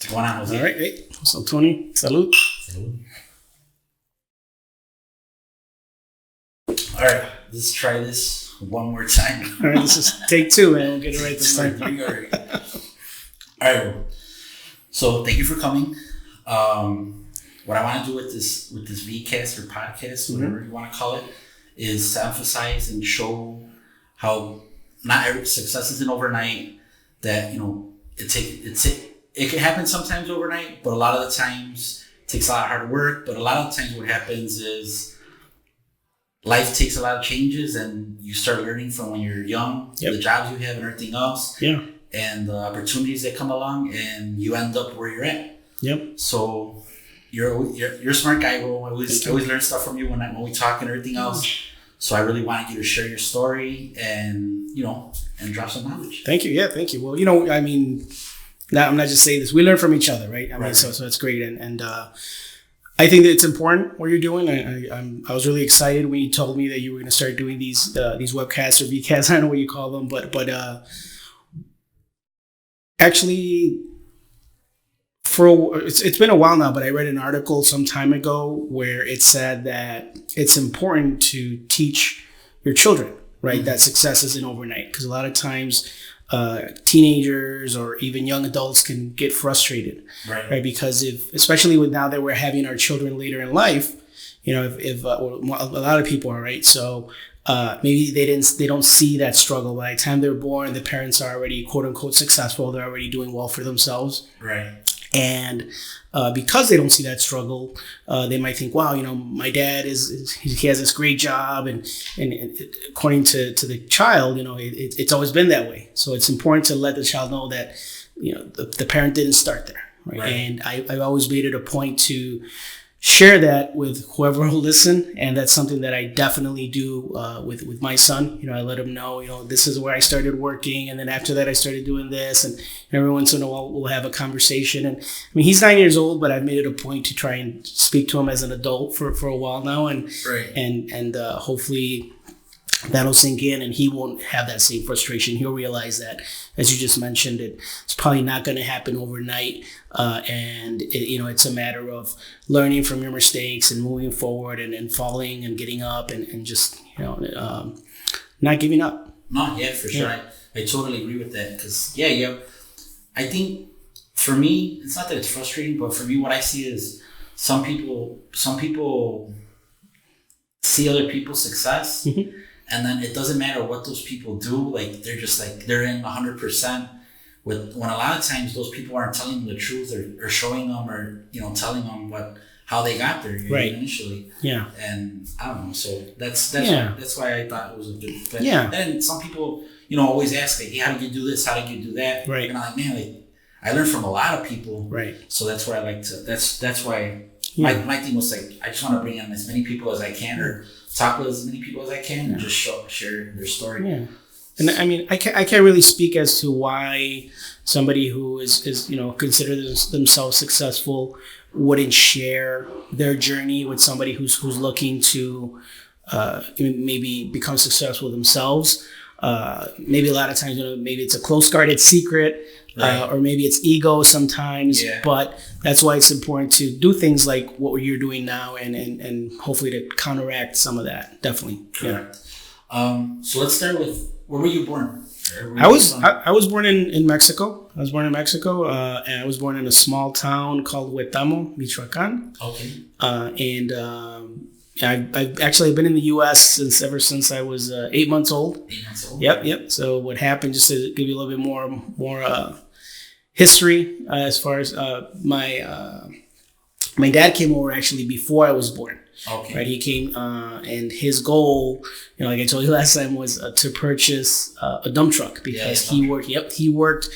Going on, Jose. All right. Hey. So, Tony, salud. Salud. All right, let's try this one more time. All right, this is take two, man. We'll get it right this time. All right. So thank you for coming. What I want to do with this VCast or podcast, whatever you want to call it, is to emphasize and show how not every success isn't overnight. That it can happen sometimes overnight, but a lot of the times it takes a lot of hard work. But a lot of the times what happens is life takes a lot of changes, and you start learning from when you're young, the jobs you have and everything else, and the opportunities that come along, and you end up where you're at. Yep. So you're a smart guy, bro. I always learn stuff from you when we talk and everything else. So I really wanted you to share your story and drop some knowledge. Thank you. Yeah, thank you. Well, I mean, I'm not just saying this. We learn from each other, right? I mean, so that's great, and I think that it's important what you're doing. I was really excited when you told me that you were going to start doing these webcasts or VCasts. I don't know what you call them, but actually, it's been a while now. But I read an article some time ago where it said that it's important to teach your children, right, that success isn't overnight, because a lot of times teenagers or even young adults can get frustrated, right? Because especially with now that we're having our children later in life, if a lot of people are, right? So maybe they don't see that struggle. By the time they're born, the parents are already quote unquote successful. They're already doing well for themselves, right? And because they don't see that struggle, they might think, wow, my dad he has this great job, and according to the child, it's always been that way. So it's important to let the child know that the parent didn't start there, right? And I've always made it a point to share that with whoever will listen, and that's something that I definitely do with my son. I let him know, this is where I started working, and then after that I started doing this, and every once in a while we'll have a conversation. And I mean, he's 9 years old, but I've made it a point to try and speak to him as an adult for a while now, and hopefully that'll sink in, and he won't have that same frustration. He'll realize that, as you just mentioned, it's probably not going to happen overnight, and it's a matter of learning from your mistakes and moving forward, and falling and getting up, and just not giving up. No, yeah, for sure. I totally agree with that, because I think for me, it's not that it's frustrating, but for me, what I see is some people see other people's success. And then it doesn't matter what those people do. Like, they're just like, they're in 100% with, when a lot of times those people aren't telling them the truth, or showing them, or, telling them how they got there initially. Yeah. And I don't know. So that's why I thought it was a good fit. Yeah. Then some people, always ask, like, hey, how did you do this? How did you do that? Right. And I'm like, man, I learned from a lot of people. Right. So that's why I like to, that's why my thing was like, I just want to bring in as many people as I can, or talk with as many people as I can, and just share their story. Yeah. And I mean, I can't really speak as to why somebody who is considers themselves successful wouldn't share their journey with somebody who's looking to maybe become successful themselves. Maybe a lot of times, maybe it's a close guarded secret, or maybe it's ego sometimes. Yeah. But that's why it's important to do things like what you're doing now, and hopefully to counteract some of that. Definitely. Correct. So let's start with, where were you born? I was born in Mexico. I was born in Mexico, and I was born in a small town called Huetamo, Michoacan. Okay. I've actually been in the U.S. ever since I was 8 months old. 8 months old. Yep. So what happened, just to give you a little bit more history, as far as my dad came over actually before I was born. Okay. Right. He came, and his goal, like I told you last time, was to purchase a dump truck, because he worked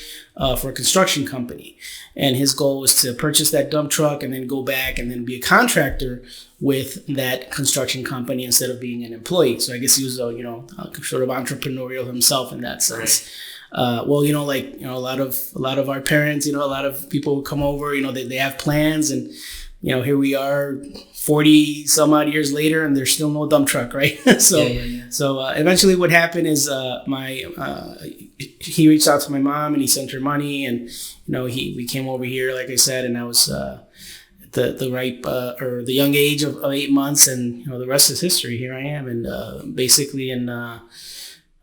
for a construction company, and his goal was to purchase that dump truck and then go back and then be a contractor with that construction company instead of being an employee. So I guess he was sort of entrepreneurial himself in that sense. Right. A lot of our parents, a lot of people would come over, they have plans, and here we are 40 some odd years later, and there's still no dump truck, right? So eventually what happened is he reached out to my mom and he sent her money, and we came over here, like I said, and I was the ripe or the young age of 8 months, and the rest is history. Here I am, and basically in the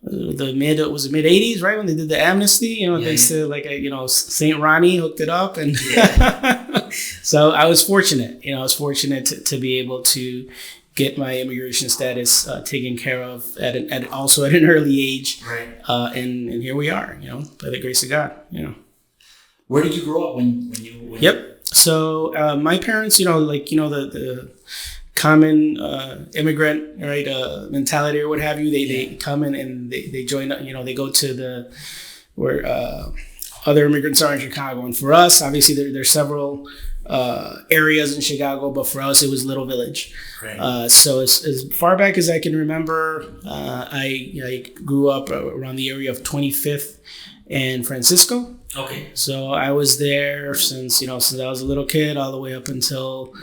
mid 80s, right when they did the amnesty. They said like St. Ronnie hooked it up, and so I was fortunate. I was fortunate to be able to get my immigration status taken care of at an early age, right? And here we are, by the grace of God. Where did you grow up when you? Yep. So my parents, the common immigrant, right, mentality or what have you. They come in and they join. They go to where other immigrants are in Chicago, and for us, obviously, there's several areas in Chicago, but for us, it was Little Village. Right. So as far back as I can remember, I grew up around the area of 25th and Francisco. Okay. So I was there since I was a little kid, all the way up until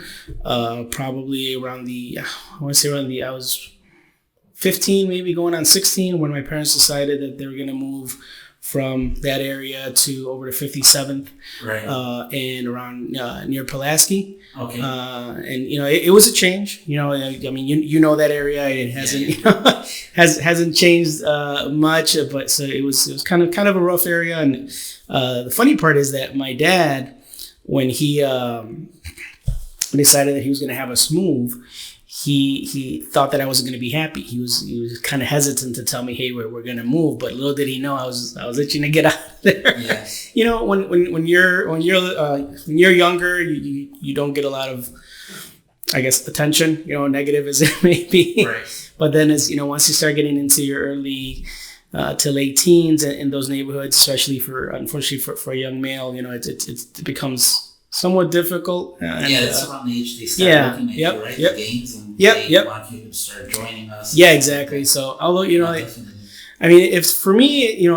probably I was 15, maybe going on 16, when my parents decided that they were going to move from that area to over to 57th, right, and around near Pulaski. Okay. And it was a change. I mean, that area. It hasn't hasn't changed much, but so it was kind of a rough area. And the funny part is that my dad, when he decided that he was going to have us move, he thought that I wasn't going to be happy. He was kind of hesitant to tell me, hey, we're going to move. But little did he know I was itching to get out of there. Yeah. When you're younger, you don't get a lot of, I guess, attention, negative as it may be. Right. But then once you start getting into your early to late teens in those neighborhoods, especially unfortunately for a young male, it becomes somewhat difficult. That's around the age they start looking at you, right? Yep. The games, and they want you to start joining us. Yeah, exactly. So although if for me,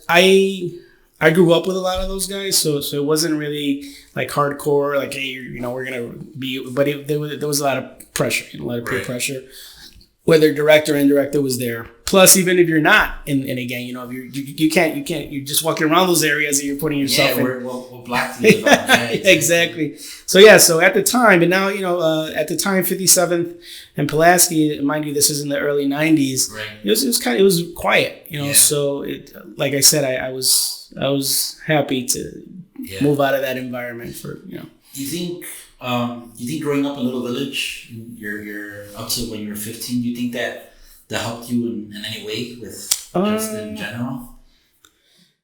I grew up with a lot of those guys, so it wasn't really like hardcore, like, hey, we're gonna be, but there was a lot of pressure, a lot of peer pressure, whether direct or indirect, it was there. Plus, even if you're not in a gang, if you're just walking around those areas and you're putting yourself in. We're black to live. Exactly. So at the time, and now, at the time, 57th and Pulaski, mind you, this is in the early 90s. Right. It was quiet, so like I said, I was happy to move out of that environment for. You think growing up in Little Village, you're up to when you were 15, do you think that helped you in any way with just in general?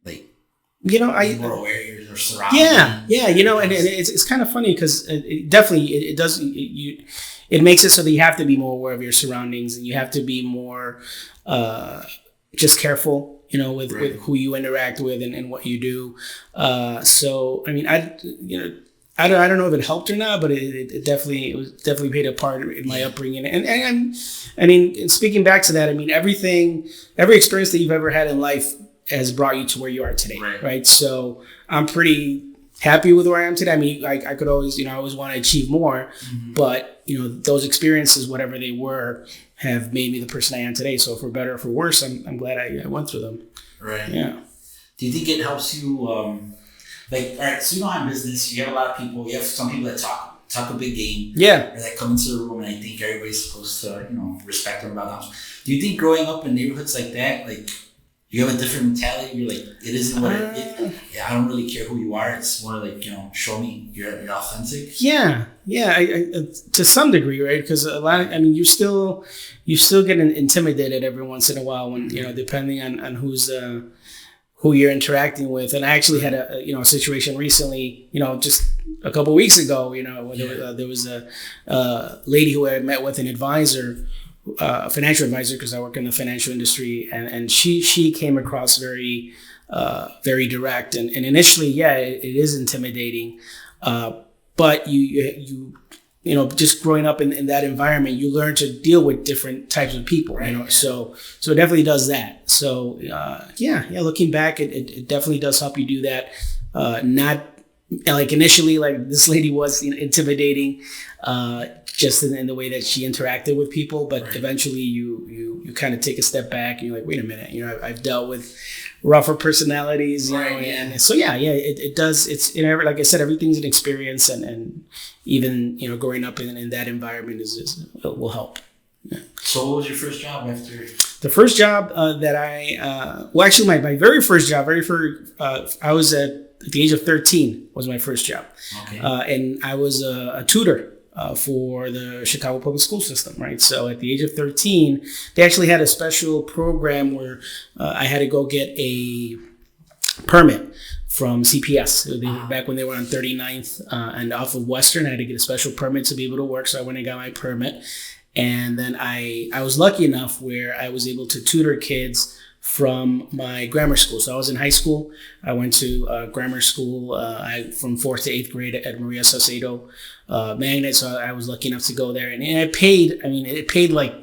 Like, more aware of your surroundings. Yeah. And it's kind of funny because it definitely does. It makes it so that you have to be more aware of your surroundings, and you have to be more just careful, with who you interact with and what you do. So I mean, I don't know if it helped or not, but it definitely played a part in my upbringing. And speaking back to that, I mean, every experience that you've ever had in life has brought you to where you are today, right? So I'm pretty happy with where I am today. I mean, I could always, I always want to achieve more, but those experiences, whatever they were, have made me the person I am today. So for better or for worse, I'm glad I went through them. Right. Yeah. Do you think it helps you? All right, so in business, you have a lot of people. You have some people that talk a big game. Yeah. Or that come into the room, and I think everybody's supposed to, respect them about them. Do you think growing up in neighborhoods like that, like, you have a different mentality? You're like, it isn't what I don't really care who you are. It's more like, show me you're authentic. Yeah. I to some degree, right? Because a lot of, you still get intimidated every once in a while when, depending on who you're interacting with. And I actually had a situation recently, just a couple of weeks ago, where there was a lady who I met with, an advisor, a financial advisor, because I work in the financial industry, and she came across very direct, and initially, it is intimidating, but you just growing up in that environment, you learn to deal with different types of people, so it definitely does that. So looking back, it definitely does help you do that. Not like initially, like this lady was intimidating, just in the way that she interacted with people. But eventually, you kind of take a step back and you're like, wait a minute, I've dealt with rougher personalities, and so it does. It's like I said, everything's an experience, and even growing up in that environment will help. Yeah. So what was your first job after? The first job that actually my very first job, I was at the age of 13 was my first job. Okay. And I was a tutor for the Chicago public school system, right? So at the age of 13, they actually had a special program where I had to go get a permit from CPS. Back when they were on 39th and off of Western, I had to get a special permit to be able to work. So I went and got my permit. And then I was lucky enough where I was able to tutor kids from my grammar school. So I was in high school. I went to grammar school from 4th to 8th grade at Maria Saucedo Magnet. So I was lucky enough to go there. And it paid like,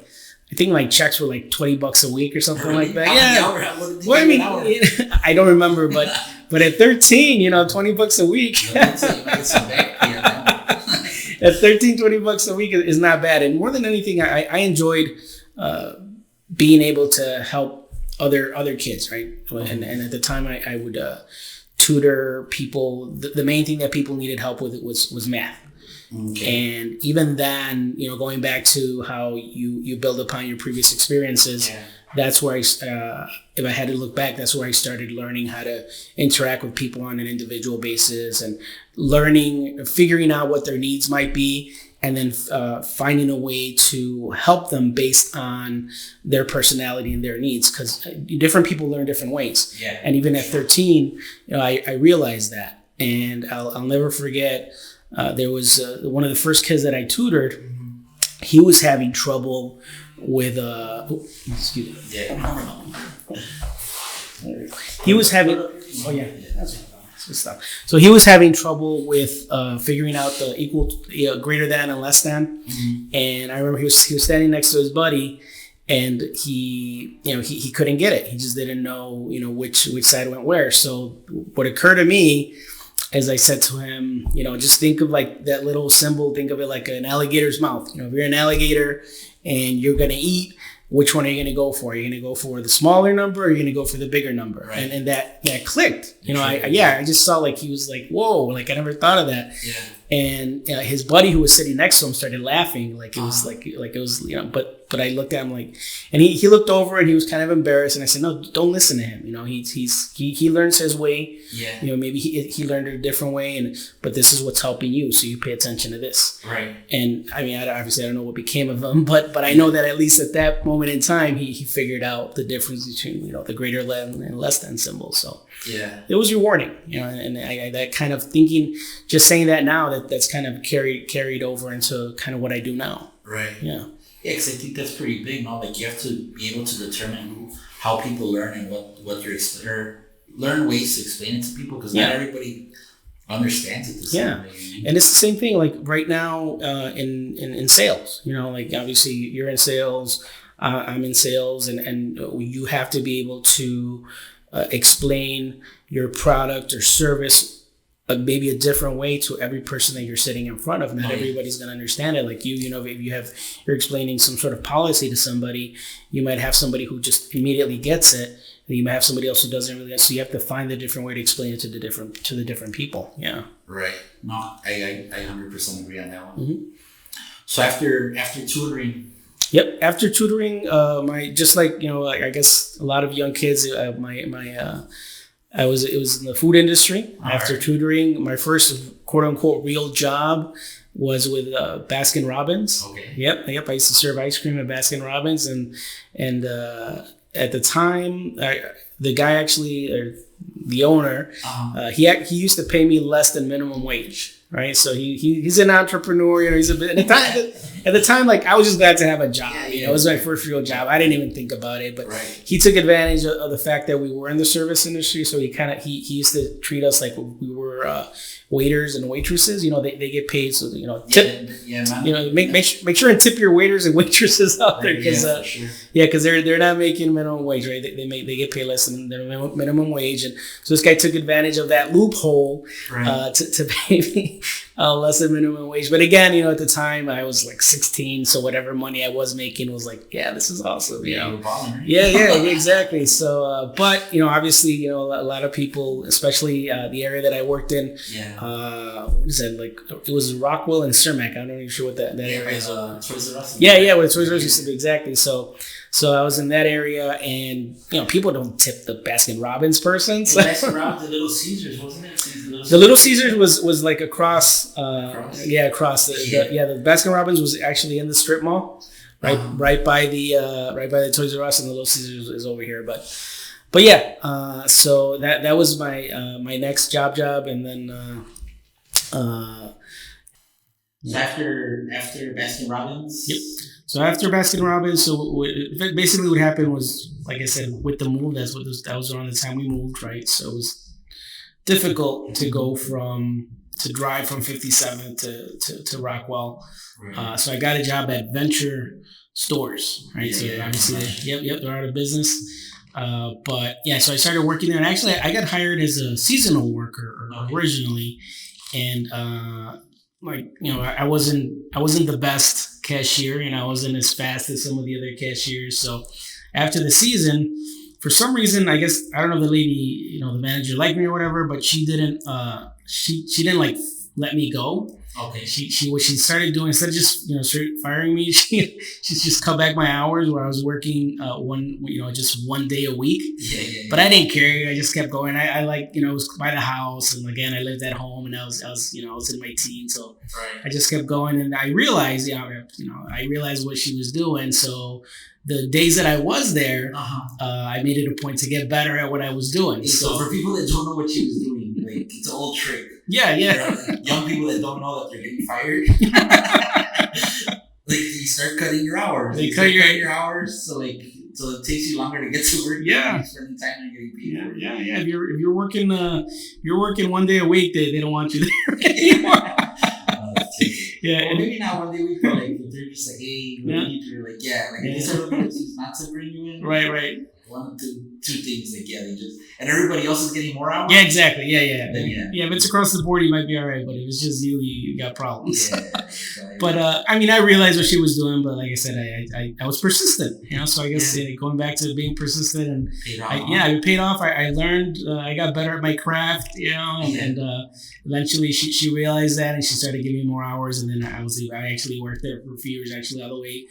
I think my checks were like $20 a week or something like that. Yeah. Well, I mean, I don't remember, but at 13, $20 a week. At $13-$20 a week is not bad. And more than anything, I enjoyed being able to help other kids, right? And at the time, I would tutor people. The main thing that people needed help with was math. Okay. And even then, going back to how you build upon your previous experiences, that's where if I had to look back, that's where I started learning how to interact with people on an individual basis and figuring out what their needs might be, and then finding a way to help them based on their personality and their needs, because different people learn different ways. Yeah. And even at 13, I realized that, and I'll never forget. There was one of the first kids that I tutored. He was having trouble with excuse me. Yeah. He was having. Oh yeah, that's good stuff. So he was having trouble with figuring out the equal, greater than, and less than. Mm-hmm. And I remember he was standing next to his buddy, and he couldn't get it. He just didn't know which side went where. So what occurred to me, as I said to him, just think of like that little symbol. Think of it like an alligator's mouth. If you're an alligator and you're going to eat, which one are you going to go for? Are you going to go for the smaller number, or are you going to go for the bigger number? Right. And that clicked. I just saw like he was like, whoa, like I never thought of that. Yeah. And his buddy who was sitting next to him started laughing, like it was like it was But I looked at him like, and he looked over and he was kind of embarrassed. And I said, no, don't listen to him. He learns his way. Yeah. Maybe he learned it a different way, but this is what's helping you. So you pay attention to this. Right. And I mean, obviously I don't know what became of him, but I know that at least at that moment in time, he figured out the difference between, the greater than and less than symbols. So yeah, it was rewarding, and I that kind of thinking, just saying that now, that's kind of carried over into kind of what I do now. Right. Yeah. Yeah, because I think that's pretty big, no? Like you have to be able to determine how people learn and what you're learn ways to explain it to people, because not everybody understands it the same way. And it's the same thing. Like right now in sales, like obviously you're in sales, I'm in sales, and you have to be able to explain your product or service maybe a different way to every person that you're sitting in front of. Not everybody's going to understand it. Like if you're explaining some sort of policy to somebody, you might have somebody who just immediately gets it, and you might have somebody else who doesn't really. So you have to find the different way to explain it to the different people. Yeah. Right. No, I 100% agree on that one. Mm-hmm. So after tutoring. Yep. After tutoring, I guess a lot of young kids, it was in the food industry. After tutoring, my first quote unquote real job was with Baskin Robbins. Okay. Yep. I used to serve ice cream at Baskin Robbins, and at the time, the guy actually, or the owner, he used to pay me less than minimum wage. Right, so he's an entrepreneur. He's a bit at the time, like I was just glad to have a job. It was my first real job. I didn't even think about it, but he took advantage of the fact that we were in the service industry. So he used to treat us like we waiters and waitresses, they get paid. So, tip, man. make sure and tip your waiters and waitresses out there because, sure. because they're not making minimum wage, right? They get paid less than their minimum wage, and so this guy took advantage of that loophole to pay me less than minimum wage. But again, at the time I was like 16, so whatever money I was making was like, yeah, this is awesome. Yeah, exactly. So, but obviously, a lot of people, especially the area that I worked in. What is that? Like it was Rockwell and Cermak. I'm not even sure what that area is. Toys R Us. Yeah, where Toys R Us used to be, exactly. So I was in that area, and people don't tip the Baskin Robbins person. So. Baskin Robbins, the Little Caesars, wasn't it? The Little Caesars was like across. Across. The Baskin Robbins was actually in the strip mall, right by the Toys R Us, and the Little Caesars is over here, But yeah, so that was my next job, and then after Baskin Robbins. Yep. So after Baskin Robbins, basically what happened was, like I said, with the move, that was around the time we moved, right? So it was difficult to drive from 57th to Rockwell. Right. So I got a job at Venture Stores, right? So obviously, they're out of business. But yeah, so I started working there, and actually I got hired as a seasonal worker originally, and I wasn't the best cashier, I wasn't as fast as some of the other cashiers. So after the season, for some reason, I guess I don't know, the lady, the manager liked me or whatever, but she didn't she didn't like let me go. Okay. What she started doing, instead of just firing me, she just cut back my hours, where I was working just one day a week. Yeah. But I didn't care. I just kept going. I it was by the house, and again I lived at home, and I was in my teens, so I just kept going, and I realized what she was doing. So the days that I was there, I made it a point to get better at what I was doing. So for people that don't know what she was doing, like, it's an old trick. Yeah. Young people that don't know that they're getting fired. Like, you start cutting your hours. They cut your hours, so it takes you longer to get to work. Yeah. You're spending time on getting paid. Yeah. If you're working one day a week, they don't want you there anymore. Well, maybe not one day a week, but like if they're just like, hey, you're like, if they start looking at you not to bring you in. Right. One, two things, like, they just, and everybody else is getting more hours. Yeah, exactly. Yeah. Then, if it's across the board, you might be all right, but if it's just you got problems. Yeah. But I realized what she was doing, but like I said, I was persistent, so I guess going back to being persistent, and it paid off. I learned, I got better at my craft, and eventually she realized that, and she started giving me more hours, and then I actually worked there for a few years, actually all the way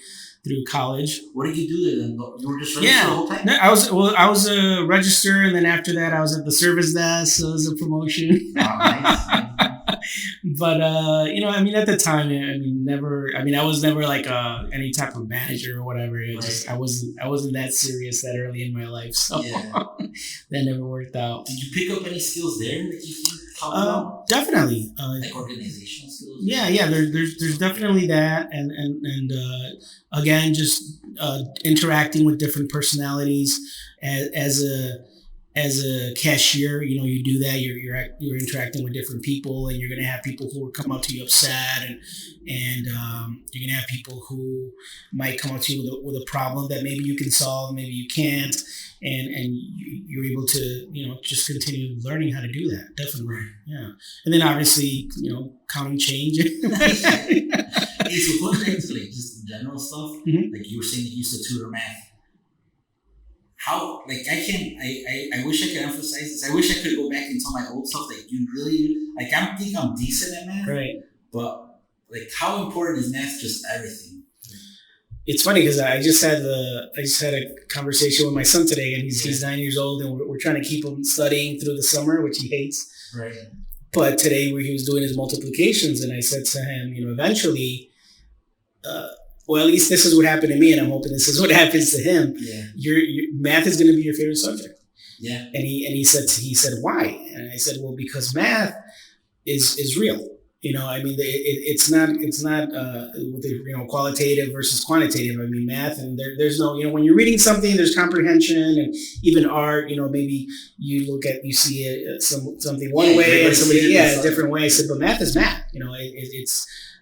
through college. What did you do there then? You were just registered the whole time? No, I was a register, and then after that I was at the service desk, so it was a promotion. Oh, nice. But at the time, I was never like any type of manager or whatever. I wasn't that serious that early in my life, so that never worked out. Did you pick up any skills there that you think helped out? Definitely, like organizational skills. Yeah. There's definitely that, and again, just interacting with different personalities as a cashier, you do that. You're interacting with different people, and you're gonna have people who will come up to you upset, and you're gonna have people who might come up to you with a problem that maybe you can solve, maybe you can't, and you're able to just continue learning how to do that. Definitely, yeah. And then obviously, counting change. Hey, so going back to like just general stuff, like you were saying that you used to tutor math. How, like, I wish I could emphasize this. I wish I could go back and tell my old self that you really, like, I think I'm decent at math. Right. But, like, how important is math? Just everything. It's funny because I just had a conversation with my son today, and he's 9 years old, and we're trying to keep him studying through the summer, which he hates. Right. But today, where he was doing his multiplications, and I said to him, eventually, well, at least this is what happened to me, and I'm hoping this is what happens to him. Yeah. Your math is going to be your favorite subject. Yeah. And he said why? And I said, well, because math is real. I mean, it's not qualitative versus quantitative. I mean, math, and there's no, when you're reading something, there's comprehension, and even art. Maybe you see something one way and somebody a different way. So, but math is math.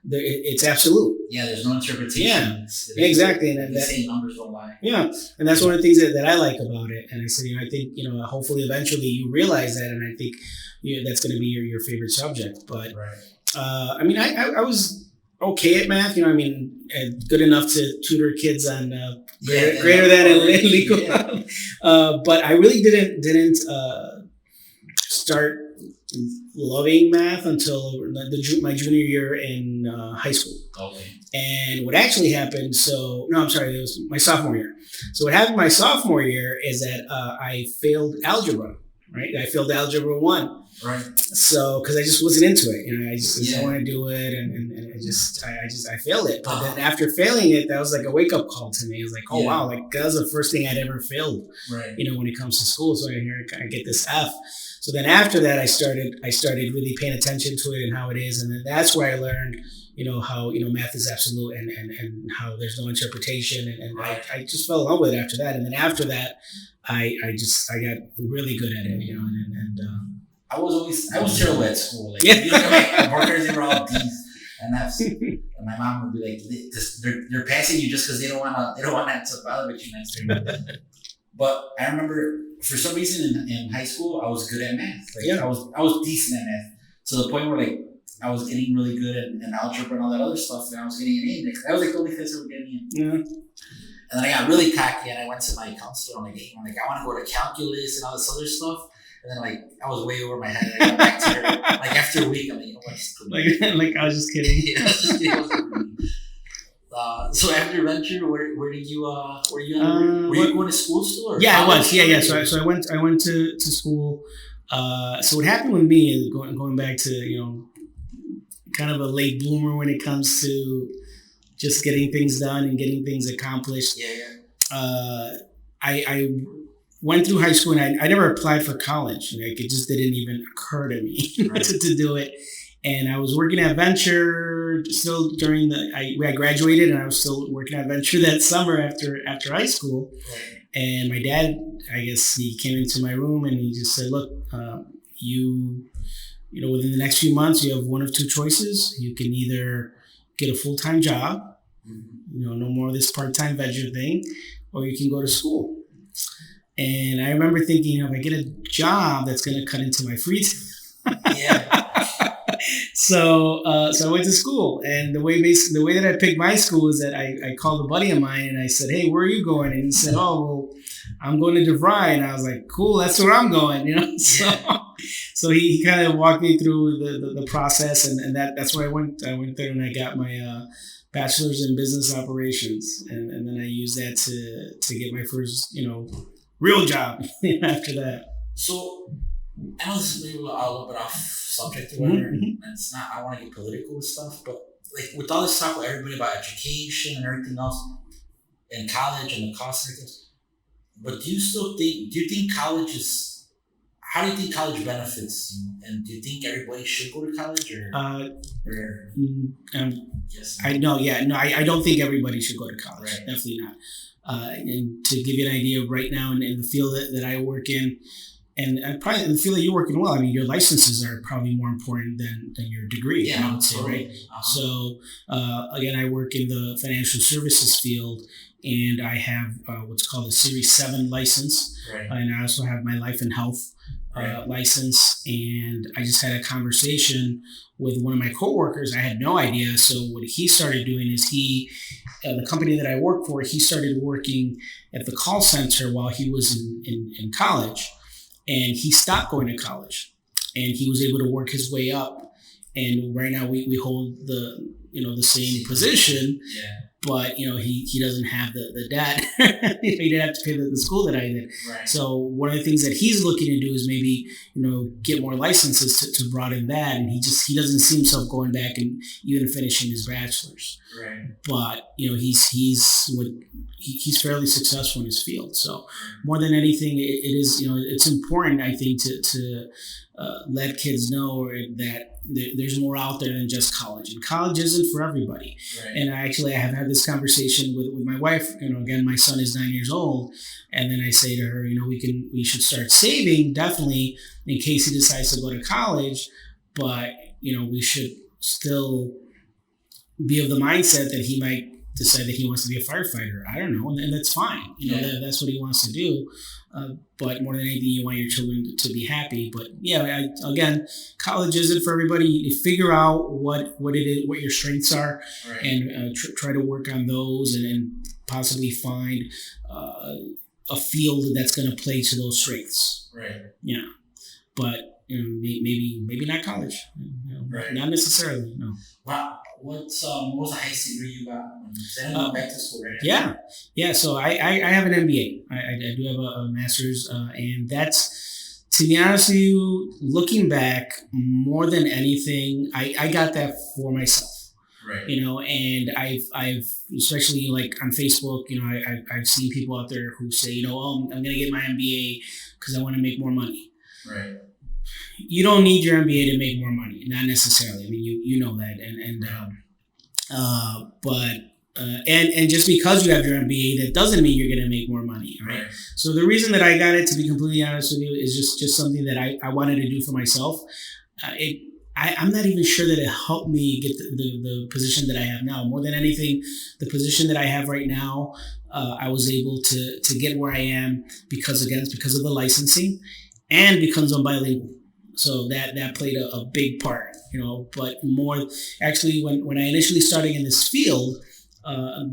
It's absolute. Yeah, there's no interpretation. Yeah, exactly. And the same numbers don't lie. Yeah, and that's one of the things that I like about it. And I said, I think hopefully eventually you realize that, and I think that's going to be your favorite subject. But right. I mean, I was okay at math. Good enough to tutor kids on greater than and legal. Yeah. But I really didn't start loving math until my junior year in high school. Okay. And what actually happened, it was my sophomore year. So what happened my sophomore year is that I failed algebra, right? I failed algebra 1. Right. So, because I just wasn't into it, I just didn't want to do it, and I failed it. But then after failing it, that was like a wake up call to me. It was like, oh wow, like that was the first thing I'd ever failed. Right. When it comes to school, so I get this F. So then after that, I started really paying attention to it and how it is, and then that's where I learned, how math is absolute and how there's no interpretation, and right. I just fell in love with it after that, and then after that, I got really good at it, and I was terrible at school. Like, my workers, they were all D's and F's, and my mom would be like, "They're passing you just because they don't want to have to bother with you next year." But I remember for some reason in high school I was good at math. Like I was decent at math to the point where like I was getting really good at algebra and all that other stuff, and I was getting an A. I was like the only class that were getting in. Yeah. And then I got really cocky and I went to my counselor. I'm like, I want to go to calculus and all this other stuff. And then, like, I was way over my head. I got back to her. Like, after a week, I'm like, like, I was just kidding. Yeah, I was just kidding. So after venture, where did you, were you going to school still? Or yeah, I was. Yeah. So I went to school. So what happened with me is going back to, kind of a late bloomer when it comes to just getting things done and getting things accomplished. Yeah. I went through high school and I never applied for college. Like it just didn't even occur to me right. to do it. And I was working at Venture still during I graduated and I was still working at Venture that summer after high school. Right. And my dad, I guess he came into my room and he just said, look, within the next few months, you have one of two choices. You can either get a full-time job, no more of this part-time venture thing, or you can go to school. And I remember thinking, if I get a job, that's going to cut into my free time. Yeah. So I went to school, and the way that I picked my school is that I called a buddy of mine and I said, "Hey, where are you going?" And he said, "Oh, well, I'm going to DeVry." And I was like, "Cool, that's where I'm going." So he kind of walked me through the process, and that's where I went. I went there and I got my bachelor's in business operations, and then I used that to get my first real job after that. So I know this is maybe a little bit off subject or whatever, and it's not, I don't want to get political and stuff, but like with all this talk with everybody about education and everything else, and college and the cost and everything else, but do you think college is, how do you think college benefits you? And do you think everybody should go to college yes. I don't think everybody should go to college. Right. Definitely not. And to give you an idea of right now in the field that I work in, and probably in the field that you're working well, I mean, your licenses are probably more important than your degree, I would say, right? So, again, I work in the financial services field, and I have what's called a Series 7 license, right. And I also have my life and health license, and I just had a conversation with one of my coworkers. I had no idea. So what he started doing is the company that I work for, he started working at the call center while he was in college, and he stopped going to college, and he was able to work his way up. And right now we hold the same position. Yeah. But he doesn't have the debt. He didn't have to pay the school that I did. Right. So one of the things that he's looking to do is maybe get more licenses to broaden that. And he doesn't see himself going back and even finishing his bachelor's. Right. But he's fairly successful in his field. So more than anything, it is it's important, I think, to let kids know that there's more out there than just college, and college isn't for everybody. Right. And I have had this conversation with my wife. Again, my son is 9 years old, and then I say to her, we should start saving definitely in case he decides to go to college, but we should still be of the mindset that he might decide that he wants to be a firefighter. I don't know, and that's fine. That's what he wants to do. But more than anything, you want your children to be happy. But again, college isn't for everybody. You figure out what it is, what your strengths are, right. and try to work on those, and possibly find a field that's going to play to those strengths. Right. Yeah, but maybe not college. Right. Not necessarily. No. Wow. What was the highest degree you got? Then you went back to school, right? Yeah. So I have an MBA. I do have a master's, and that's, to be honest with you, looking back, more than anything, I got that for myself. Right. And I've especially like on Facebook, I've seen people out there who say, I'm going to get my MBA because I want to make more money. Right. You don't need your MBA to make more money, not necessarily. I mean, you know that, and just because you have your MBA, that doesn't mean you're going to make more money, right? So the reason that I got it, to be completely honest with you, is just something that I wanted to do for myself. I'm not even sure that it helped me get the position that I have now. More than anything, the position that I have right now, I was able to get where I am because of the licensing, and because I'm bilingual. So that played a big part, but more actually when I initially started in this field, I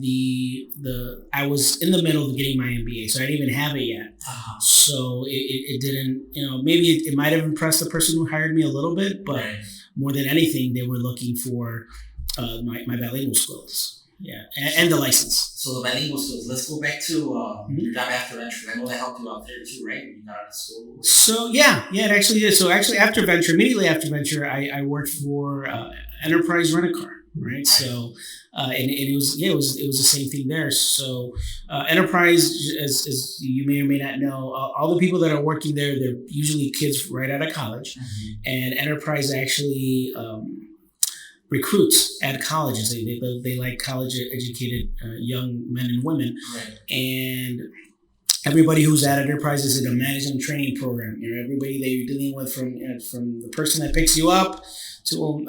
was in the middle of getting my MBA, so I didn't even have it yet. Uh-huh. So it didn't, maybe it might have impressed the person who hired me a little bit, but more than anything, they were looking for my bilingual skills. Yeah, and the license. So the bilingual skills. Let's go back to your job after venture. I know that helped you out there too, right? When you got out of school. So it actually did. So actually, immediately after venture, I worked for Enterprise Rent-A-Car, right? So and it was the same thing there. So Enterprise, as you may or may not know, all the people that are working there, they're usually kids right out of college, and Enterprise actually recruits at colleges. They like college educated young men and women, and everybody who's at Enterprise is in a management training program. Everybody that you're dealing with, from the person that picks you up to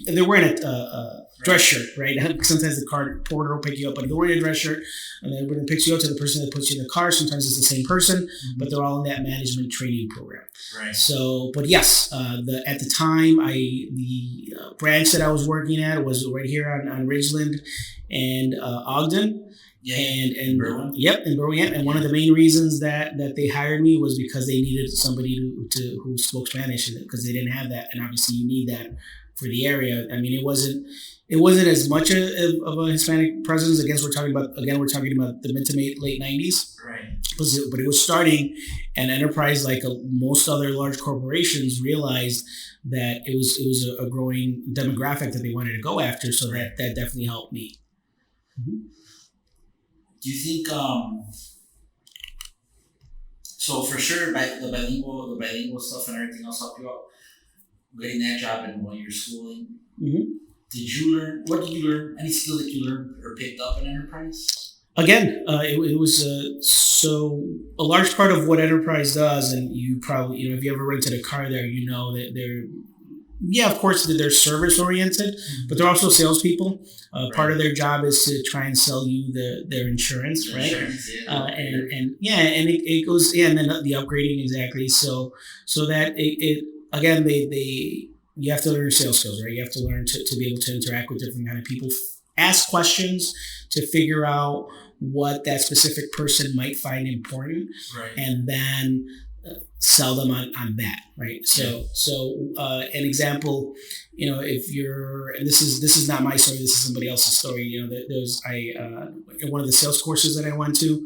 they're wearing a dress shirt, right? Sometimes the car porter will pick you up, but they're wearing a dress shirt, and then when it picks you up to the person that puts you in the car, sometimes it's the same person, but they're all in that management training program. Right. So, but yes, at the time, the branch that I was working at was right here on Ridgeland and Ogden. In Berwyn. And one of the main reasons that they hired me was because they needed somebody who spoke Spanish, because they didn't have that, and obviously you need that for the area. I mean, it wasn't as much of a Hispanic presence. We're talking about the mid to late 90s. Right. But it was starting, and Enterprise, like most other large corporations, realized that it was a growing demographic that they wanted to go after. So that definitely helped me. Mm-hmm. Do you think, so for sure, the bilingual stuff and everything else helped you out getting that job and while you're schooling? Mm-hmm. What did you learn? Any skill that you learned or picked up in Enterprise? Again, it was so a large part of what Enterprise does, and you probably, if you ever rented a car there, that they're, of course, they're service oriented, but they're also salespeople. Part of their job is to try and sell you their insurance, right? And it goes, and then the upgrading, exactly. So that it again, you have to learn sales skills, right? You have to learn to be able to interact with different kind of people, ask questions to figure out what that specific person might find important, and then sell them on that, right? So an example, if you're, and this is not my story, this is somebody else's story. In one of the sales courses that I went to,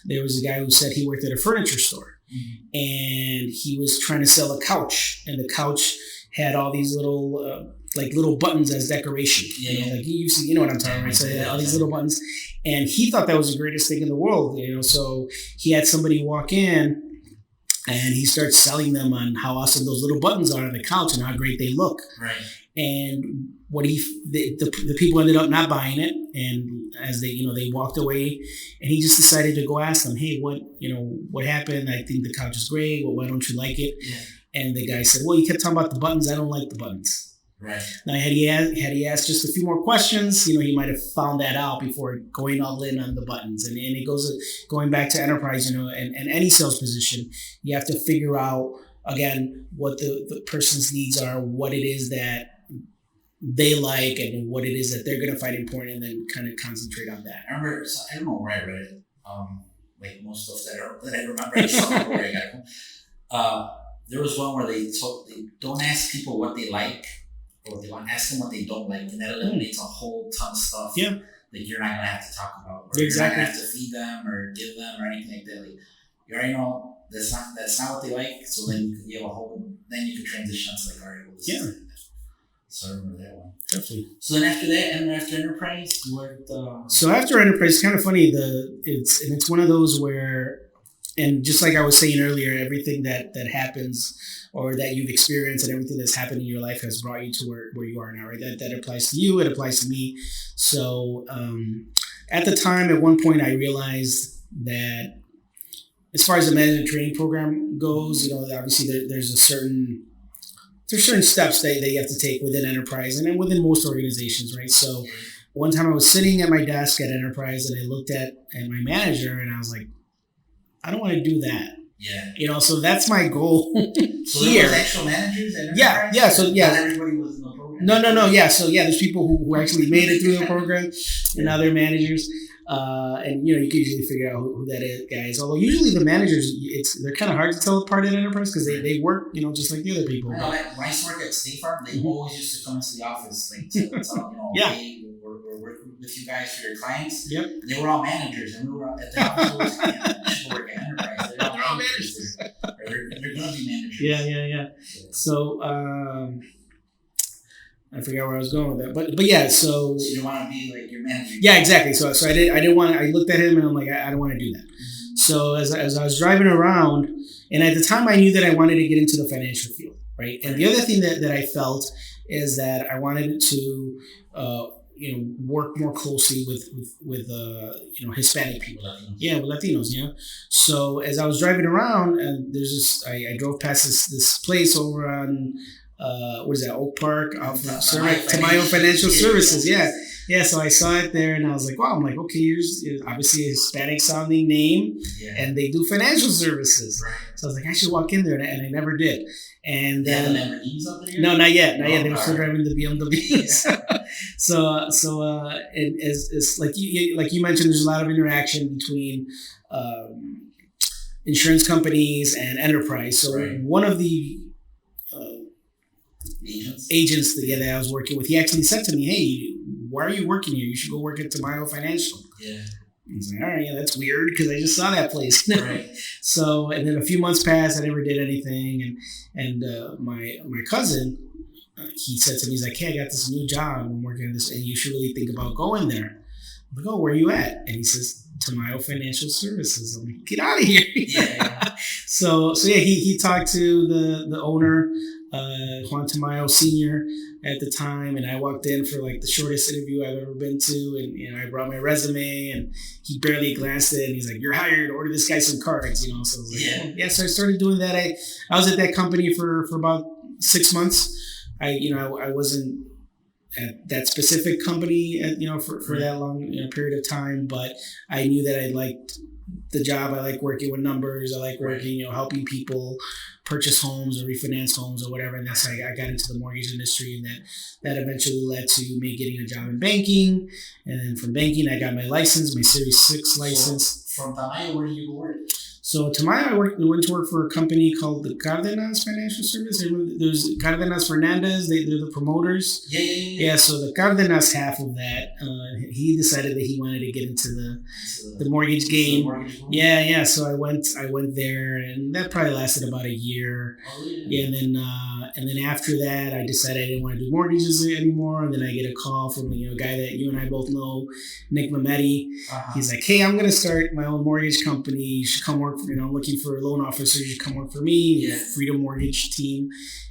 there was a guy who said he worked at a furniture store, and he was trying to sell a couch, and the couch had all these little buttons as decoration. Like you see, you know what I'm talking about, right? So he had all these little buttons, and he thought that was the greatest thing in the world. So he had somebody walk in And he starts selling them on how awesome those little buttons are on the couch and how great they look. Right. And the people ended up not buying it, and as they walked away, and he just decided to go ask them, hey, what happened? I think the couch is great. Well, why don't you like it? Yeah. And the guy said, well, you kept talking about the buttons. I don't like the buttons. Right. Now, had he asked just a few more questions, he might have found that out before going all in on the buttons. And it going back to enterprise, and any sales position, you have to figure out, again, what the person's needs are, what it is that they like, and what it is that they're going to find important, and then kind of concentrate on that. I remember, I don't know where I read it, like most stuff that I remember, I just don't know where I got it from. There was one where they don't ask people what they like, or they want to ask them what they don't like, and that eliminates a whole ton of stuff that you're not going to have to talk about, or you're not going to have to feed them or give them or anything like that. Like, you already know that's not what they like, so then you have then you can transition to like, all right, well, this is so I remember that one. Definitely. So then after that, and after Enterprise, you worked. So after Enterprise, it's kind of funny. It's one of those where, and just like I was saying earlier, everything that happens or that you've experienced and everything that's happened in your life has brought you to where you are now, right? That applies to you. It applies to me. So at the time, at one point, I realized that as far as the management training program goes, obviously there's certain steps that you have to take within Enterprise and then within most organizations, right? So one time I was sitting at my desk at Enterprise and I looked at my manager and I was like, I don't want to do that. Yeah. So that's my goal so here. There was actual managers at Enterprise? Yeah. So not everybody was in the program? No. Yeah. So there's people who actually made it through the program and now they're managers. And you can usually figure out who that guy is. Although usually the managers, they're kind of hard to tell apart at Enterprise because they work, just like the other people. I know, when I used to work at State Farm, they always used to come into the office to tell, hey, we're working with you guys for your clients. Yep. And they were all managers, and we were at the office. You should work at Enterprise. They're all managers. Or they're going to be managers. Yeah. So I forgot where I was going with that, but yeah. So you don't want to be like your manager. Yeah, exactly. So I didn't want. I looked at him and I'm like, I don't want to do that. Mm-hmm. So as I was driving around, and at the time I knew that I wanted to get into the financial field, right? And the other thing that I felt is that I wanted to, work more closely with Hispanic people. Latinos. Yeah, with Latinos. Yeah. So as I was driving around, and I drove past this place over on. What is that? Oak Park, Tamayo Financial Services. Yeah. So I saw it there, and I was like, wow. I'm like, okay, here's obviously a Hispanic sounding name, and they do financial services. Right. So I was like, I should walk in there, and I never did. And then Lamborghinis up there? No, not yet. They were still driving the BMWs. It's like you mentioned, there's a lot of interaction between insurance companies and Enterprise. So one of the agents that I was working with, he actually said to me, hey, why are you working here? You should go work at Tamayo Financial. Yeah. I was like, all right, that's weird because I just saw that place. Right. So, and then a few months passed, I never did anything. And my cousin, he said to me, he's like, hey, I got this new job. I'm working on this, and you should really think about going there. I'm like, oh, where are you at? And he says, Tamayo Financial Services. I'm like, get out of here. Yeah. So he talked to the owner, Juan Tamayo Sr. at the time, and I walked in for like the shortest interview I've ever been to, and I brought my resume, and he barely glanced at it, and he's like, "You're hired. Order this guy some cards," So I was like, yeah. So I started doing that. I was at that company for about 6 months. I wasn't at that specific company for that long period of time, but I knew that I liked the job. I like working with numbers. I like working, helping people purchase homes or refinance homes or whatever. And that's how I got into the mortgage industry, and that eventually led to me getting a job in banking. And then from banking, I got my license, my Series 6 license. So from Tamayo, where did you work? So Tamayo, I went to work for a company called the Cardenas Financial Service. There's Cardenas Fernandez. They're the promoters. Yeah. So the Cardenas half of that, he decided that he wanted to get into the mortgage game. Yeah. So I went there, and that probably lasted about a year. Oh, yeah. And then after that, I decided I didn't want to do mortgages anymore. And then I get a call from a guy that you and I both know, Nick Mametti. Uh-huh. He's like, hey, I'm going to start my own mortgage company. You should come work work. Looking for loan officers. You come work for me. Yeah. Freedom Mortgage team,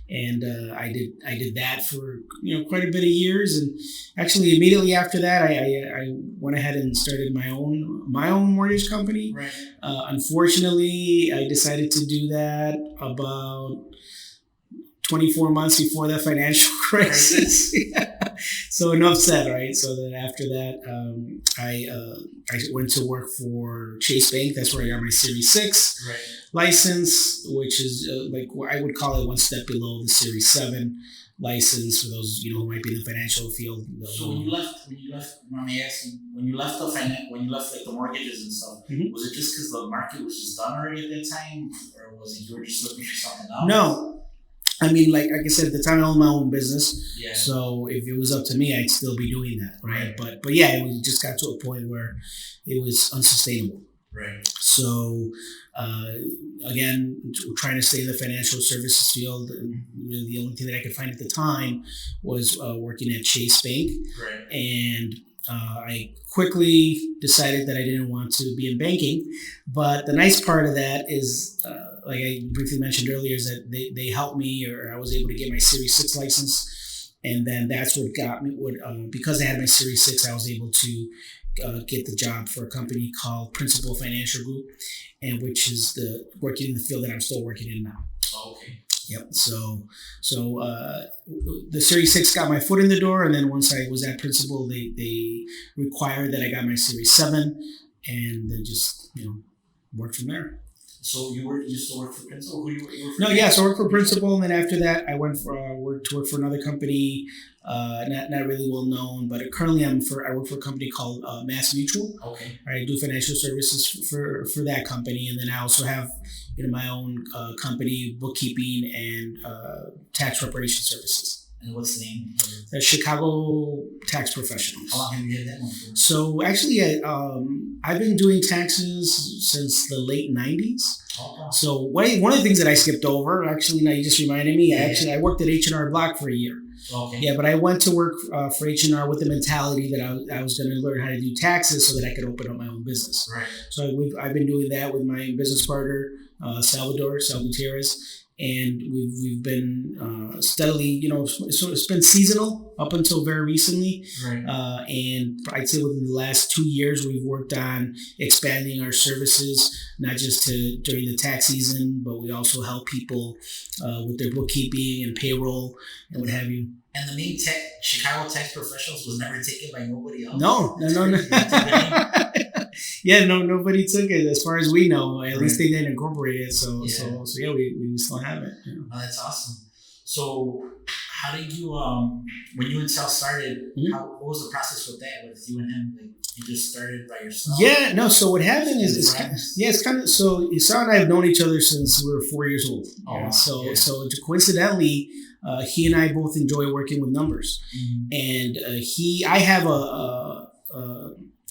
and I did that for quite a bit of years. And actually, immediately after that, I went ahead and started my own mortgage company. Right. Unfortunately, I decided to do that about 24 months before the financial crisis. So enough said, right? So then after that, I went to work for Chase Bank. That's where I got my Series 6 license, which is I would call it one step below the Series 7 license for those who might be in the financial field. So when you left, let me ask you, when you left like the mortgages and stuff, was it just because the market was just done already at that time, or was it you were just looking for something else? No. I mean, like I said, at the time I owned my own business. Yeah. So if it was up to me, I'd still be doing that, right? But yeah, it just got to a point where it was unsustainable. Right. So again, trying to stay in the financial services field, and really the only thing that I could find at the time was working at Chase Bank. Right. And I quickly decided that I didn't want to be in banking. But the nice part of that is, like I briefly mentioned earlier, is that they helped me, or I was able to get my Series 6 license. And then that's what got me, because I had my Series 6, I was able to get the job for a company called Principal Financial Group, and which is working in the field that I'm still working in now. Okay. Yep. So the Series 6 got my foot in the door, and then once I was at Principal, they required that I got my Series 7, and then just worked from there. So you still work for Principal? Who you work for? No, yeah. So I worked for Principal, and then after that, I went to work for another company, not really well known, but currently I work for a company called Mass Mutual. Okay. I do financial services for that company, and then I also have my own company, bookkeeping and tax preparation services. And what's the name? The Chicago Tax Professionals. How long have you had that one for? So actually, I've been doing taxes since the late 90s. Okay. So one of the things that I skipped over, actually, now you just reminded me, I worked at H&R Block for a year. Okay. Yeah, but I went to work for H&R with the mentality that I was going to learn how to do taxes so that I could open up my own business. Right. So I've been doing that with my business partner, Sal Gutierrez. And we've been steadily, so it's been seasonal up until very recently. Right. And I'd say within the last 2 years, we've worked on expanding our services, not just during the tax season, but we also help people with their bookkeeping and payroll and what have you. And the name Chicago Tax Professionals was never taken by nobody else? No. Yeah, nobody took it as far as we know. At least they didn't incorporate it. So yeah, we still have it. Yeah. Oh, that's awesome. So how did you, when you and Sal started, what was the process with that, with you and him? Like, you just started by yourself? Yeah, no. So what happened is, it's kind of, so Sal and I have known each other since we were 4 years old. Oh, So coincidentally, he and I both enjoy working with numbers. And I have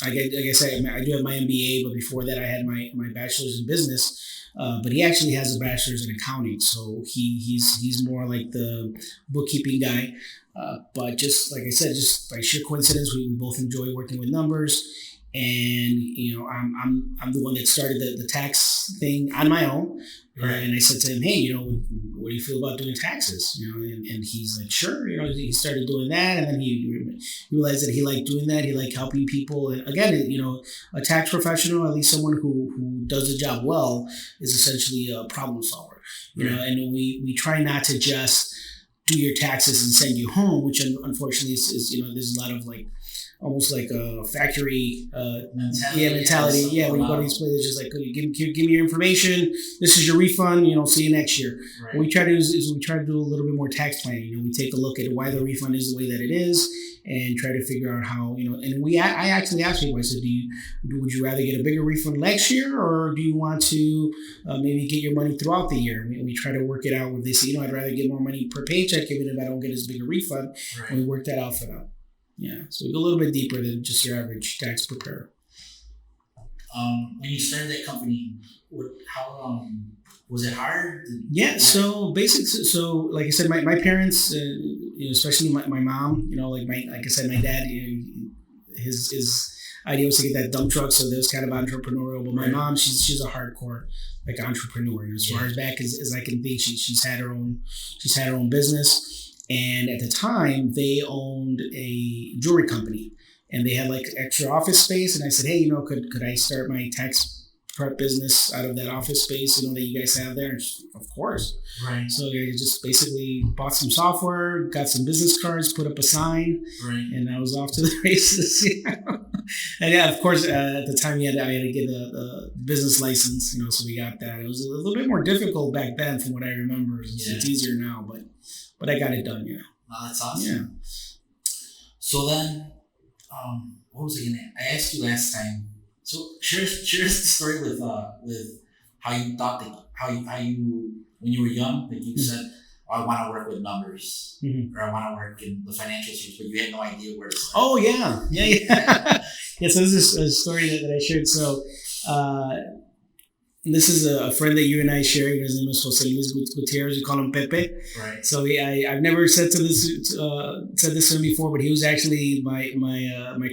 like I said, I do have my MBA, but before that I had my bachelor's in business. But he actually has a bachelor's in accounting, so he's more like the bookkeeping guy. But just like I said, just by sheer coincidence, we both enjoy working with numbers. And I'm the one that started the tax thing on my own. Right. And I said to him, hey, what do you feel about doing taxes? And he's like, sure. He started doing that, and then he realized that he liked doing that. He liked helping people. And again, a tax professional, at least someone who does the job well, is essentially a problem solver. And we try not to just do your taxes and send you home, which unfortunately is there's a lot of like, almost like a factory mentality. Yeah, when you go to these places, just like, give me your information. This is your refund. See you next year. Right. What we try to do is we try to do a little bit more tax planning. We take a look at why the refund is the way that it is, and try to figure out how. And I actually asked people. I said, would you rather get a bigger refund next year, or do you want to maybe get your money throughout the year? And we try to work it out. Where they say, I'd rather get more money per paycheck, even if I don't get as big a refund. Right. And we work that out for them. Yeah, so we go a little bit deeper than just your average tax preparer. When you started that company, how was it hard? Yeah, so basically, like I said, my parents, especially my mom, like I said, my dad, his idea was to get that dump truck. So that was kind of entrepreneurial. But my mom, she's a hardcore like entrepreneur. As far as back as I can think, she's had her own business. And at the time, they owned a jewelry company, and they had like extra office space. And I said, hey, could I start my tax prep business out of that office space, that you guys have there? And of course. Right. So I just basically bought some software, got some business cards, put up a sign, and I was off to the races. And of course, at the time I had to get a business license, so we got that. It was a little bit more difficult back then from what I remember. It's easier now, but I got it done, Oh, that's awesome. Yeah. So then, what was I gonna? I asked you last time. So share the story with how you thought that how you when you were young, that you said, I want to work with numbers, or I want to work in the financial service, but you had no idea where to start. Oh yeah. Yeah. So this is a story that I shared. So this is a friend that you and I share. His name is Jose Luis Gutierrez. We call him Pepe. Right. So I've never said this to him before, but he was actually my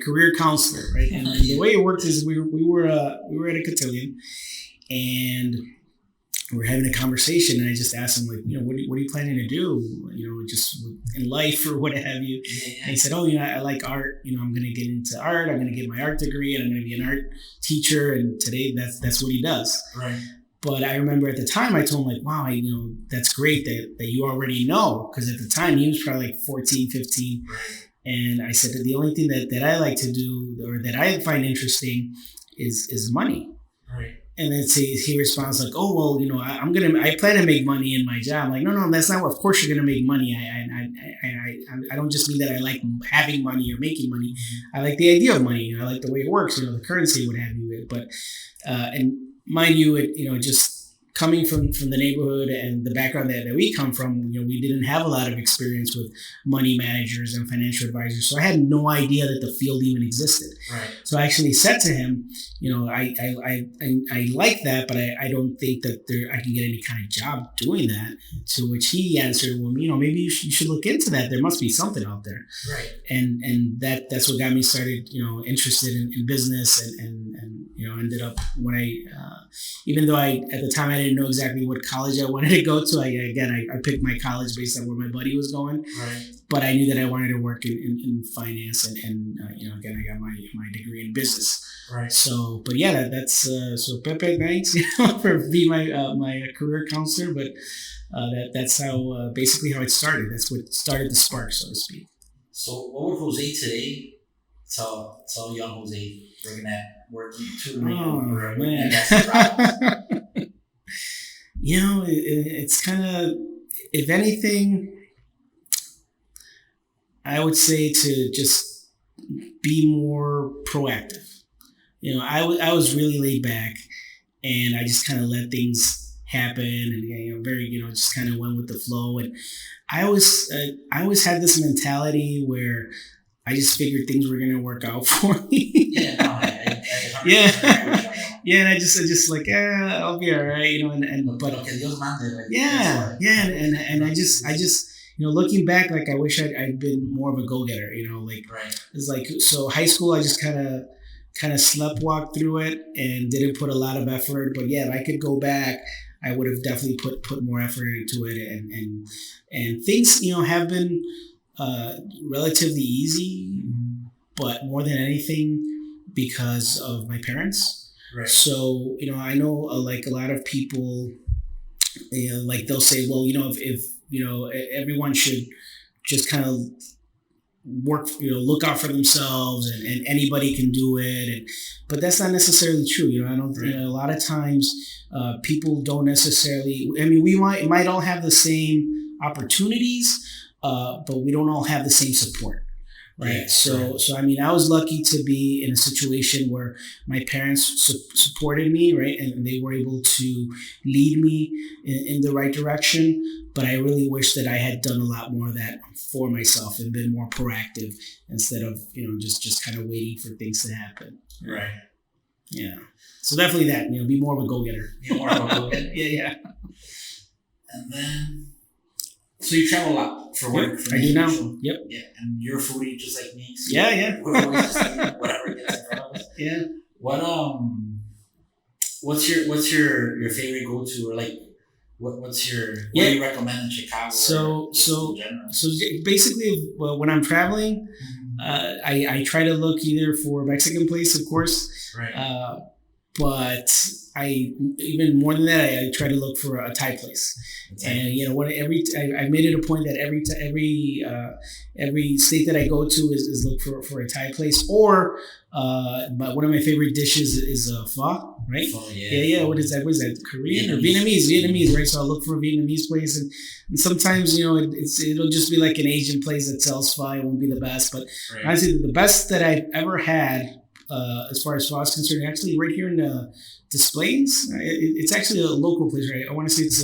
career counselor, right? And the way it worked is we were at a cotillion, and we were having a conversation, and I just asked him, like, what are you planning to do, just in life or what have you? And he said, I like art. I'm going to get into art. I'm going to get my art degree, and I'm going to be an art teacher. And today that's what he does. Right. But I remember at the time I told him, like, wow, that's great that you already know. Because at the time he was probably like 14, 15. Right. And I said that the only thing that I like to do, or that I find interesting, is money. Right. And then he responds like, oh, well, I plan to make money in my job. I'm like, no, that's not what, of course you're going to make money. I don't just mean that I like having money or making money. I like the idea of money. I like the way it works, the currency, what have you. But, and mind you, just coming from the neighborhood and the background that we come from, we didn't have a lot of experience with money managers and financial advisors. So I had no idea that the field even existed. Right. So I actually said to him, I like that, but I don't think that I can get any kind of job doing that. To which he answered, well, maybe you should look into that. There must be something out there. Right. And that's what got me started, interested in business, and ended up when even though at the time I didn't know exactly what college I wanted to go to. I picked my college based on where my buddy was going. Right. But I knew that I wanted to work in finance, and again, I got my degree in business. Right. So, but yeah, that's so Pepe, thanks for being my career counselor. But that's how basically how it started. That's what started the spark, so to speak. So, what would Jose today tell young Jose working tutoring? Oh man. It's kind of, if anything, I would say to just be more proactive. I was really laid back, and I just kind of let things happen, and very just kind of went with the flow. And I always had this mentality where I just figured things were gonna work out for me. Yeah, and I just like, I'll be all right, but and I just looking back, like I wish I'd been more of a go-getter, right. It's like, so high school I just kind of sleptwalked through it and didn't put a lot of effort. But yeah, if I could go back, I would have definitely put more effort into it, and things have been relatively easy, but more than anything because of my parents. Right. So I know like a lot of people, like they'll say, well, if everyone should just kind of work, look out for themselves, and anybody can do it, but that's not necessarily true. I don't. Right. A lot of times, people don't necessarily. I mean, we might all have the same opportunities, but we don't all have the same support. Right. Yeah, so I mean, I was lucky to be in a situation where my parents supported me, right, and they were able to lead me in the right direction. But I really wish that I had done a lot more of that for myself and been more proactive instead of just kind of waiting for things to happen. Right. Yeah. So definitely that, be more of a go-getter. Be more of a go-getter. Yeah. And then, So you travel a lot for work. Yep, I do now. Yep. Yeah, and you're a foodie just like me. So Yeah. we're always just eating whatever gets in front of us. Yeah. What what's your favorite go to, or like what's your what do you recommend in Chicago? So basically, well, when I'm traveling, I try to look either for a Mexican place, of course, right. But I even more than that, I try to look for a Thai place. And I made it a point that every state that I go to is look for a Thai place. Or but one of my favorite dishes is pho, right? Oh, Yeah. What is that? Korean or Vietnamese, right? So I'll look for a Vietnamese place, and sometimes it'll just be like an Asian place that sells pho. It won't be the best, but honestly, the best that I've ever had. As far as pho is concerned, actually, right here in Des Plaines, it's actually a local place, right? I want to say it's.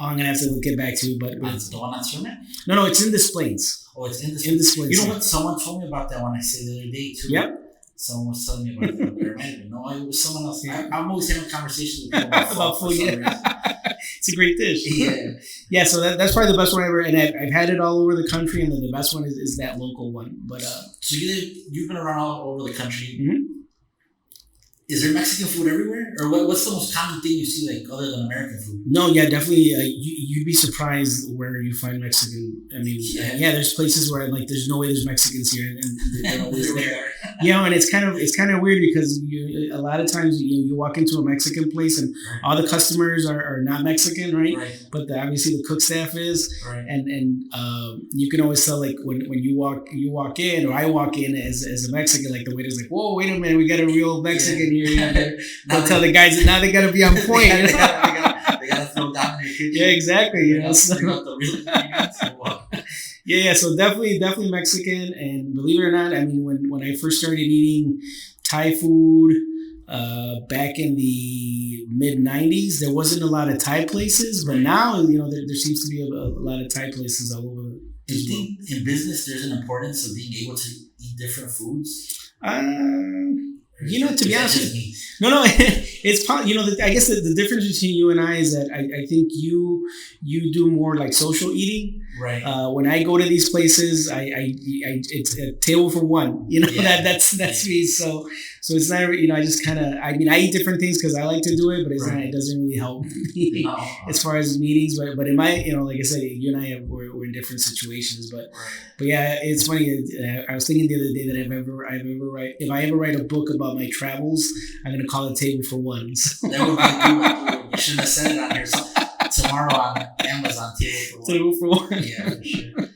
I'm gonna have to get back to you, but it's the one on Summit? No, it's in Des Plaines. Oh, it's in Des Plaines. You know what? Someone told me about that one. I said the other day too. Yep. Someone was telling me about that. No, it was someone else. Yeah. I'm always having conversations with people about food. It's a great dish. Yeah. So that's probably the best one ever, and I've had it all over the country, and then the best one is that local one. But so you've been around all over the country. Mm-hmm. Is there Mexican food everywhere, or what's the most common thing you see, like other than American food? No, yeah, definitely. You'd be surprised where you find Mexican. I mean, there's places where there's no way there's Mexicans here, and they're always there. And it's kind of weird because a lot of times you walk into a Mexican place and all the customers are not Mexican, right? But obviously the cook staff is, and you can always tell like when you walk in, or I walk in as a Mexican, like the waiter's like, whoa, wait a minute, we got a real Mexican here. They'll tell the guys that now they got to be on point. they got to throw down in your kitchen. Yeah, exactly. So. Yeah. So definitely Mexican, and believe it or not, I mean, when I first started eating Thai food back in the mid '90s, there wasn't a lot of Thai places, but now there seems to be a lot of Thai places all over. Do you think in business there's an importance of being able to eat different foods? To be honest, no, it's probably, I guess the difference between you and I is that I think you do more like social eating. Right. When I go to these places, it's a table for one. That's me. So it's not. I just kind of. I mean, I eat different things because I like to do it, but it doesn't really help me as far as meetings. But in my, like I said, you and I we're in different situations. But yeah, it's funny. I was thinking the other day that if I ever write a book about my travels, I'm gonna call it Table for One. So. That would be a good one. You shouldn't have said it on here. So tomorrow on Amazon, Table for One. Yeah, for sure.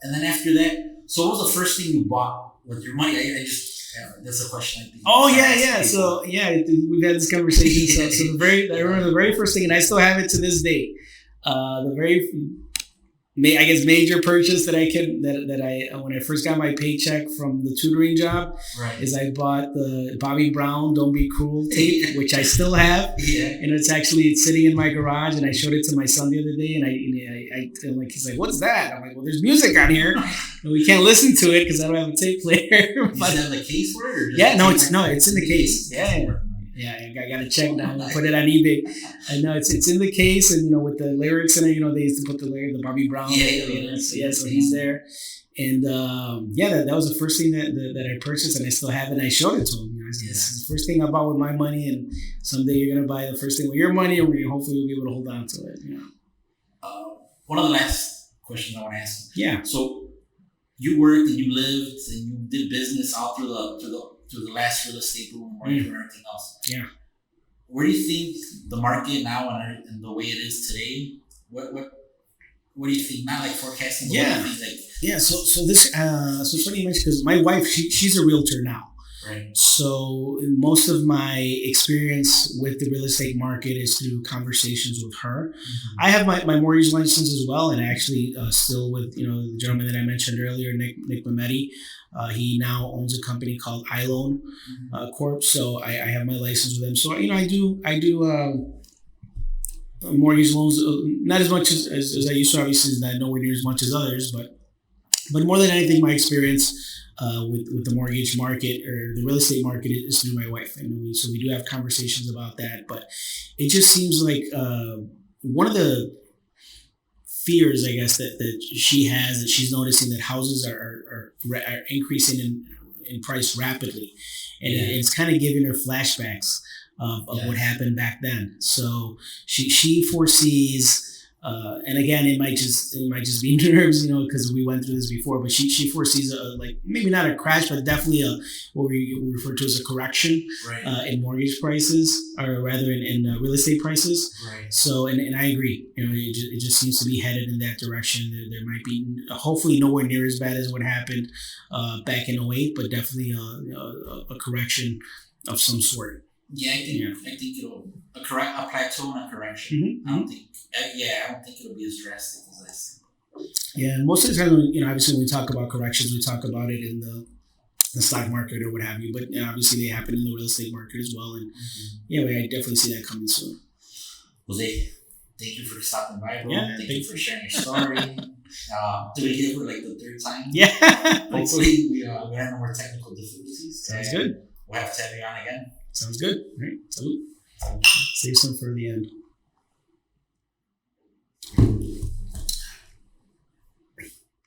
And then after that, so what was the first thing you bought with your money? That's a question I think. Oh yeah. So we've had this conversation. So I remember the very first thing, and I still have it to this day. The very major purchase that I when I first got my paycheck from the tutoring job is I bought the Bobby Brown "Don't Be Cruel" tape, which I still have, and it's sitting in my garage, and I showed it to my son the other day, and I'm like, he's like, "What's that?" I'm like, "Well, there's music on here, and we can't listen to it because I don't have a tape player." But, is that the case for it? It's in the case. Yeah, I got to check now. Put it on eBay. I know it's in the case, and with the lyrics in it. They used to put the Bobby Brown. So he's there, and that was the first thing that I purchased, and I still have it. And I showed it to him. I said, "This is the first thing I bought with my money, and someday you're gonna buy the first thing with your money, and hopefully you'll be able to hold on to it." One of the last questions I want to ask. Yeah. So you worked and you lived and you did business all through the last real estate boom and everything else. Yeah. Where do you think the market now and the way it is today? What do you think? Not like forecasting. But what do you think, like? Yeah. So it's funny you mentioned because my wife she's a realtor now. Right. So most of my experience with the real estate market is through conversations with her. Mm-hmm. I have my mortgage license as well, and actually still with the gentleman that I mentioned earlier, Nick Mametti. He now owns a company called iLoan Corp. So I have my license with him. So I do mortgage loans, not as much as I used to. Obviously, not nowhere near as much as others, but more than anything, my experience with the mortgage market or the real estate market is through my wife, and so we do have conversations about that. But it just seems like one of the fears, I guess, that she has, that she's noticing that houses are increasing in price rapidly, and it's kind of giving her flashbacks of what happened back then. So she foresees. And again, it might just be nerves, because we went through this before. But she foresees maybe not a crash, but definitely what we refer to as a correction in mortgage prices, or rather in real estate prices. Right. So, and I agree. It just seems to be headed in that direction. There might be hopefully nowhere near as bad as what happened back in '08, but definitely a correction of some sort. Yeah, I think it'll a plateau and a correction. Mm-hmm. I don't think it'll be as drastic as this. Yeah, and most of the time, obviously when we talk about corrections, we talk about it in the stock market or what have you. But obviously they happen in the real estate market as well. And I definitely see that coming soon. Jose, thank you for stopping by, bro. Yeah, thank you for sharing your story. Did we get it for the third time? Yeah. Hopefully we have no more technical difficulties. Sounds good. We'll have to have you on again. Sounds good. All right. Salute. Save some for the end.